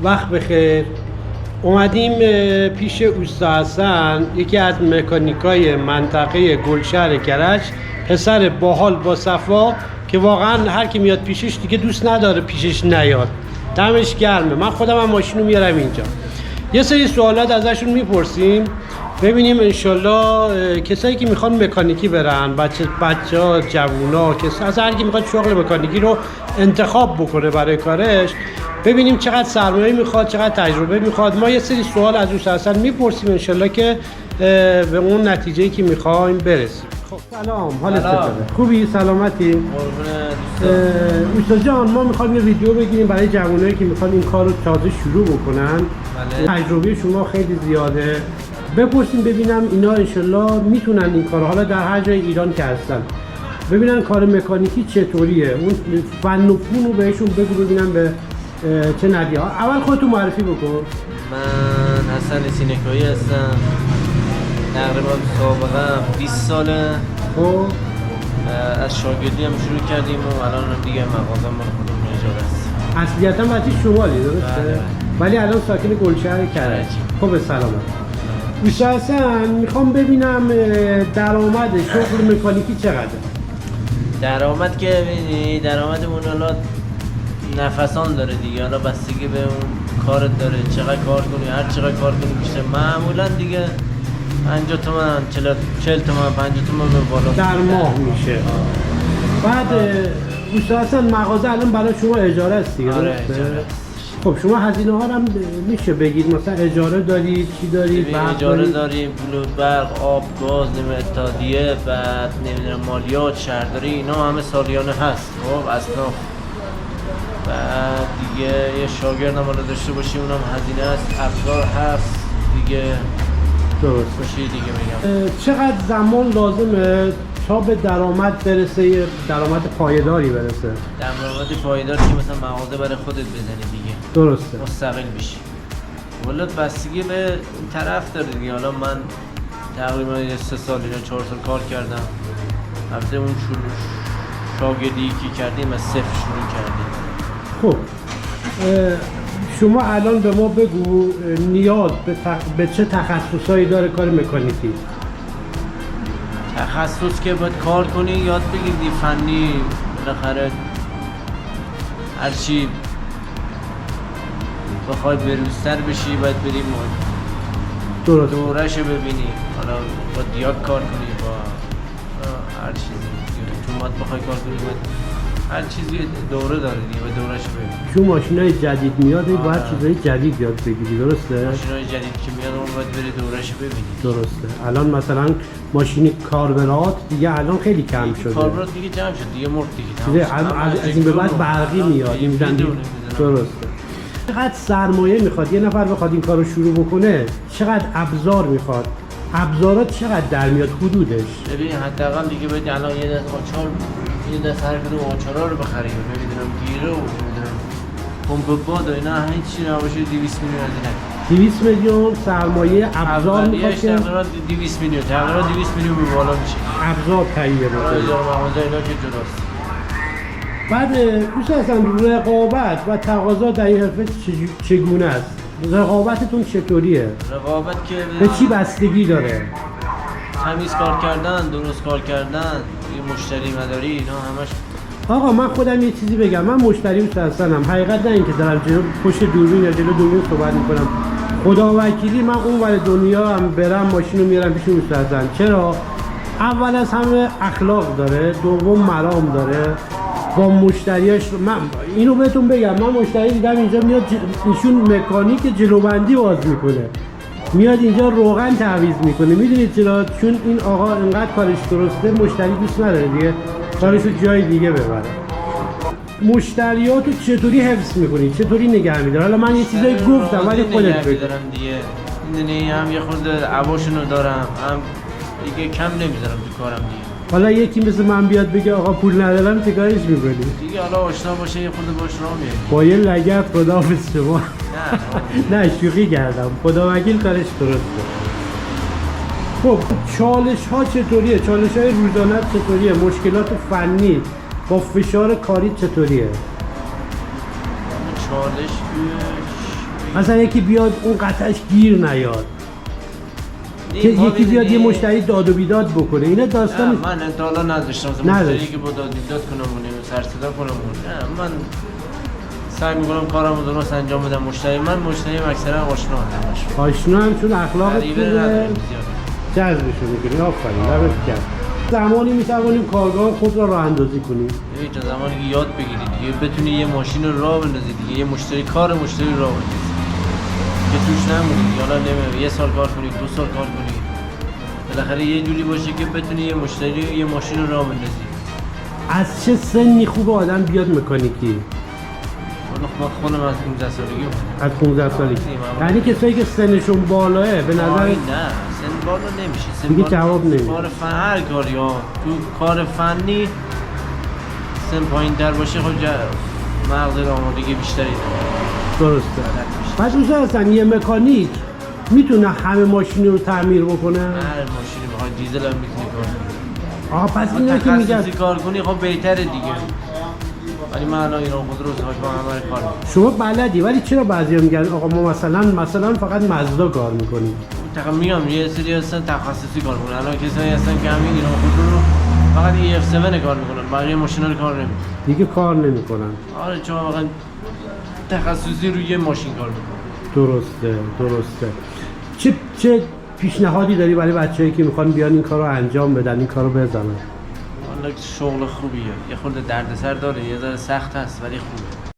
وقت بخیر. اومدیم پیش اوستا حسن، یکی از مکانیکای منطقه گلشهر کرج، پسر باحال با صفا که واقعا هر کی میاد پیشش دیگه دوست نداره پیشش نیاد. دمش گرمه. من خودم هم ماشینو میارم اینجا. یه سری سوالات ازشون میپرسیم ببینیم انشالله کسایی که میخوان مکانیکی برن، بچه‌ها، جوونا، از هر کی میخواد شغل مکانیکی رو انتخاب بکنه برای کارش، ببینیم چقدر سرمایه میخواد، چقدر تجربه میخواد. ما یه سری سوال از اوستا حسن میپرسیم انشالله که به اون نتیجه‌ای که میخوایم برسیم. خب سلام، حالت چطوره؟ خوبی؟ سلامتی؟ اوستا جان، ما میخوایم یه ویدیو بگیریم برای جوانایی که میخوان این کار رو تازه شروع بکنن. تجربه شما خیلی زیاده. بپرسیم ببینم اینا انشالله میتونن این کار، حالا در هر جای ایران که هستن، ببینن کار مکانیکی چطوریه، اون فن و فون رو بهشون بگو ببینم به چه ندیه. اول خودتو معرفی بکن. من حسن سینکایی هستم. تقریبا سابقه 20 ساله. خب از شاگردی هم شروع کردیم و الان دیگه مغازه مال خودمون اجاره است. اصلیتا بچه شمالی درسته؟ ولی الان ساکن گلشهر کرج. خب سلامت. اوستا حسن، میخوام ببینم درآمد شغل مکانیکی چقدره؟ درآمد که ببینی درآمدمون حالا نفسان داره دیگه، حالا بستگی به اون کارت داره، چقدر کار کنی، هر چقدر کار کنی بیشتر. معمولا دیگه 50 تومن 40 تومن 50 تومن به بالا در ماه میشه. بعد اوستا حسن، مغازه الان برای شما اجاره است دیگه؟ آره درسته؟ اجاره است. خب شما هزینه ها هم میشه بگید، مثلا اجاره داری، چی داری؟ اجاره داریم، بلود، برق، آب، گاز، اتحادیه، بعد نمیدونم مالیات، شهرداری، اینا همه سالیانه هست. خب اصلا بعد دیگه یه شاگرد هم داشته باشی اونم هزینه است، ابزار هست دیگه. درست باشی دیگه میگم. چقدر زمان لازمه تا به درآمد برسه، یه درآمد پایداری برسه؟ درآمد پایدار که مثلا مغازه برای خودت بزنی دیگه، درسته، مستقل بشی. والا بستگی به این طرف داره دیگه. حالا من تقریبا 3 سال یا 4 سال کار کردم. البته اون شاگردی که کردیم از صفر شروع کردیم. خب شما الان به ما بگو نیاز به چه تخصصایی داره کار مکانیکی؟ تخصص که باید کار کنی، یاد بگیری، فنی بالاخره هرچی بخوای بروزتر بشی باید بریم درست، دورش ببینی. حالا با دیاب کار کنی، با هر چیزی تو ماد بخوای کار کنی، باید هر چیزی دوره داره دیگه، باید دورش ببینی. چون ماشینای جدید میاد باید چیزای جدید یاد بگیری، درسته؟ ماشینای جدید که میاد اون باید بری دورش ببینی. درسته. الان مثلا ماشین کاربرات دیگه الان خیلی کم شده. کاربرات دیگه جمع شد دیگه، مرد دیگه. از این به بعد برقی میاد. درسته. چقدر سرمایه میخواد یه نفر بخواد این کار رو شروع بکنه؟ چقدر ابزار میخواد؟ ابزارات چقدر در میاد حدودش؟ ببین حداقل دیگه باید الان یه دست آچار، یه دست هر کدوم آچارا رو بخریم، نمیدونم گیره و نمیدونم پمپ باد و اینا، هیچ چی نباشه 200 میلیون هزینه. 200 میلیون سرمایه ابزار میخواد که تقریبا 200 میلیون، تقریبا 200 میلیون به بالا میشه. ابزار تهیه بکنه. اجاره مغازه اینا که جداست. بعد اوستا حسن، رقابت و تقاضا در این حرفه چگونه است؟ رقابتتون چطوریه؟ رقابت که به چی بستگی داره؟ تمیز کار کردن، درست کار کردن، یه مشتری مداری، اینا همش. آقا من خودم یه چیزی بگم، من مشتری اوستا حسنم. حقیقت نه اینکه دارم جلو پشت دوربین یا جلو دوربین صحبت میکنم. خدا وکیلی من اون ور دنیا هم برم ماشینو میارم پیش اوستا حسن. چرا؟ اول از همه اخلاق داره، دوم مرام داره با مشتریاش. من اینو بهتون بگم، من مشتری دیدم اینجا میاد ایشون مکانیک جلوبندی باز میکنه، میاد اینجا روغن تعویض میکنه. میدونید چرا؟ چون این آقا انقدر کارش درسته، مشتری دوست نداره دیگه کارشو جای دیگه ببره. مشتریاتو چطوری حفظ میکنی؟ چطوری نگه میداری؟ حالا من یه چیزایی گفتم ولی خودت بگو. دیگه میدونی هم یه خورده عواشونو دارم، هم دیگه کم نمیذارم تو کارم دیگه. حالا یکی مثل من بیاد بگه آقا پول ندارم، چه کارش میکنی؟ دیگه حالا آشنا باشه یه خورده باش راه میاری. با یه لگد خداحافظ شما. نه شوخی کردم، خدا وکیل کارش درسته. خب چالش ها چطوریه؟ چالش های روزانه چطوریه؟ مشکلات فنی با فشار کاری چطوریه؟ چالش مثلا یکی بیاد اون قطعش گیر نیاد، که یکی بیاد یه مشتری داد و بیداد بکنه، اینا داستان من تا حالا نداشتم مشتری که با داد و بیداد کنم و سر صدا کنم. نه، من سعی میکنم کارمو درست انجام بدم. مشتری اکثرا آشنا همش آشنا هم چون اخلاق خوبه جذبشون میکنی. آفرین دمت گرم. زمانی میتوانیم کارگاه خود را راه اندازی کنیم؟ تا زمانی که یاد بگیری دیگه، بتونی یه ماشین رو راه بندازی دیگه، یه مشتری راه بندازی که توش نمونی. حالا نمیدونم 1 سال کار کنی، 2 سال کار کنی، بالاخره یه جوری باشه که بتونی یه ماشین رو راه بندازی. از چه سنی خوبه آدم بیاد مکانیکی؟ من خودم از 15 سالگی از 15 سالگی. یعنی کسایی که سنشون بالاه به نظر نه سن بالا نمیشه. سن دیگه بالا جواب نمیده. کار هر کاری ها تو کار فنی سن پایین تر باشه خب مغز آمادگی بیشتری داره. درسته. بعد دوست هستن یه مکانیک میتونه همه ماشین رو تعمیر بکنه؟ هر ماشینی بخوای دیزل هم میتونی کار کنی. پس اینا که میگن تخصصی کار کنی خب بهتره دیگه. ولی من الان ایران خودرو با همه کار میکنم. شما بلدی، ولی چرا بعضیا میگن آقا ما مثلا فقط مزدا کار میکنیم؟ میگم یه سری هستن تخصصی کار میکنن. الان کسایی هستن که همین ایران خودرو فقط EF7 کار میکنن، بقیه ماشینا رو کار نمیکنن. دیگه کار نمیکنن. آره چون واقعا تخصصی روی یه ماشین کار میکنن. درسته. چه پیشنهادی داری برای بچه‌ای که میخوان بیان این کارو انجام بدن، این کارو بزنن؟ والا شغل خوبیه. یه خورده دردسر داره، یه ذره سخت هست ولی خوبه.